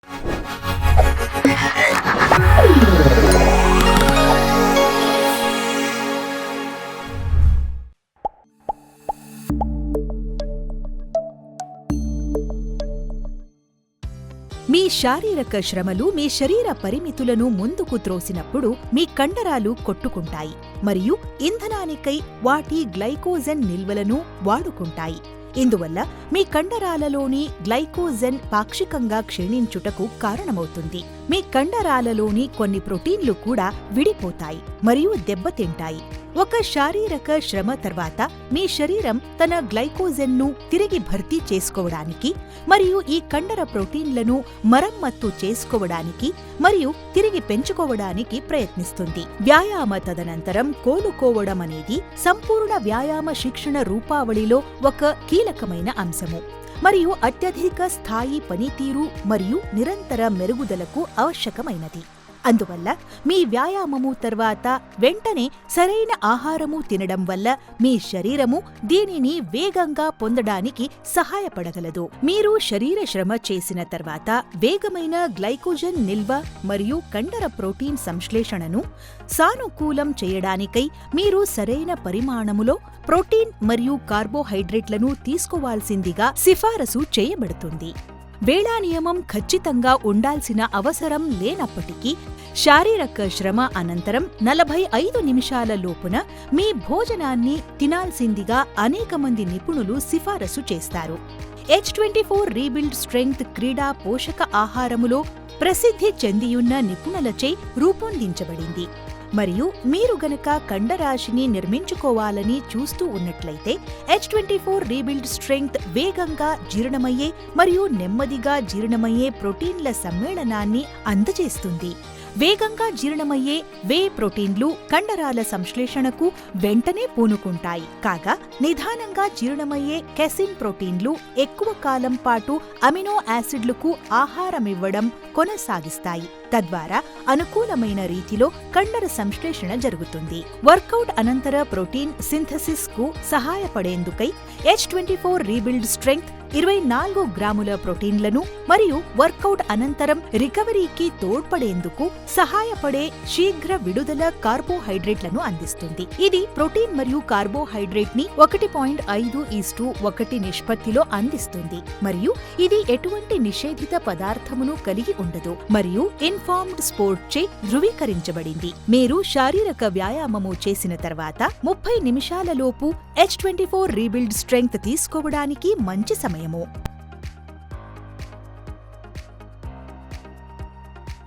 మీ శారీరక శ్రమలు మీ శరీర పరిమితులను ముందుకు త్రోసినప్పుడు మీ కండరాలు కొట్టుకుంటాయి మరియు ఇంధనానికై వాటి గ్లైకోజెన్ నిల్వలను వాడుకుంటాయి. ఇందువల్ల మీ కండరాలలోని గ్లైకోజెన్ పాక్షికంగా క్షీణించుటకు కారణమవుతుంది. మీ కండరాలలోని కొన్ని ప్రోటీన్లు కూడా విడిపోతాయి మరియు దెబ్బతింటాయి. ఒక శారీరక శ్రమ తర్వాత మీ శరీరం తన గ్లైకోజెన్ను తిరిగి భర్తీ చేసుకోవడానికి మరియు ఈ కండర ప్రోటీన్లను మరమ్మత్తు చేసుకోవడానికి మరియు తిరిగి పెంచుకోవడానికి ప్రయత్నిస్తుంది. వ్యాయామ తదనంతరం కోలుకోవడం అనేది సంపూర్ణ వ్యాయామ శిక్షణ రూపావళిలో ఒక కీలకమైన అంశము మరియు అత్యధిక స్థాయి పనితీరు మరియు నిరంతర మెరుగుదలకు అవశ్యకమైనది. అందువల్ల మీ వ్యాయామము తర్వాత వెంటనే సరైన ఆహారము తినడం వల్ల మీ శరీరము దీనిని వేగంగా పొందడానికి సహాయపడగలదు. మీరు శరీర శ్రమ చేసిన తర్వాత వేగమైన గ్లైకోజన్ నిల్వ మరియు కండర ప్రోటీన్ సంశ్లేషణను సానుకూలం చేయడానికై మీరు సరైన పరిమాణములో ప్రోటీన్ మరియు కార్బోహైడ్రేట్లను తీసుకోవాల్సిందిగా సిఫారసు చేయబడుతుంది. వేళా నియమం ఖచ్చితంగా ఉండాల్సిన అవసరం లేనప్పటికీ శారీరక శ్రమ అనంతరం 45 నిమిషాల లోపున మీ భోజనాన్ని తినాల్సిందిగా అనేక మంది నిపుణులు సిఫారసు చేస్తారు. H24 రీబిల్డ్ స్ట్రెంగ్త్ క్రీడా పోషక ఆహారములో ప్రసిద్ధి చెందియున్న నిపుణులచే రూపొందించబడింది మరియు మీరు గనక కండరాశిని నిర్మించుకోవాలని చూస్తూ ఉన్నట్లయితే H24 రీబిల్డ్ స్ట్రెంగ్త్ వేగంగా జీర్ణమయ్యే మరియు నెమ్మదిగా జీర్ణమయ్యే ప్రోటీన్ల సమ్మేళనాన్ని అందజేస్తుంది. వేగంగా జీర్ణమయ్యే వే ప్రోటీన్లు కండరాల సంశ్లేషణకు వెంటనే పూనుకుంటాయి, కాగా నిదానంగా జీర్ణమయ్యే కెసిన్ ప్రోటీన్లు ఎక్కువ కాలం పాటు అమినో యాసిడ్లకు ఆహారమివ్వడం కొనసాగిస్తాయి. తద్వారా అనుకూలమైన రీతిలో కండర సంశ్లేషణ జరుగుతుంది. వర్కౌట్ అనంతర ప్రోటీన్ సింథసిస్ కు సహాయపడేందుకై H24 రీబిల్డ్ స్ట్రెంగ్త్ 24 గ్రాముల ప్రోటీన్లను మరియు వర్కౌట్ అనంతరం రికవరీకి తోడ్పడేందుకు సహాయపడే శీఘ్ర విడుదల కార్బోహైడ్రేట్లను అందిస్తుంది. ఇది ప్రోటీన్ మరియు కార్బోహైడ్రేట్ ని 1.5:1 నిష్పత్తిలో అందిస్తుంది మరియు ఇది ఎటువంటి నిషేధిత పదార్థమును కలిగి ఉండదు మరియు ఇన్ఫార్మ్డ్ స్పోర్ట్ చే ధృవీకరించబడింది. మీరు శారీరక వ్యాయామము చేసిన తర్వాత 30 నిమిషాలలోపు H24 రీబిల్డ్ స్ట్రెంగ్త్ తీసుకోవడానికి మంచి సమయము.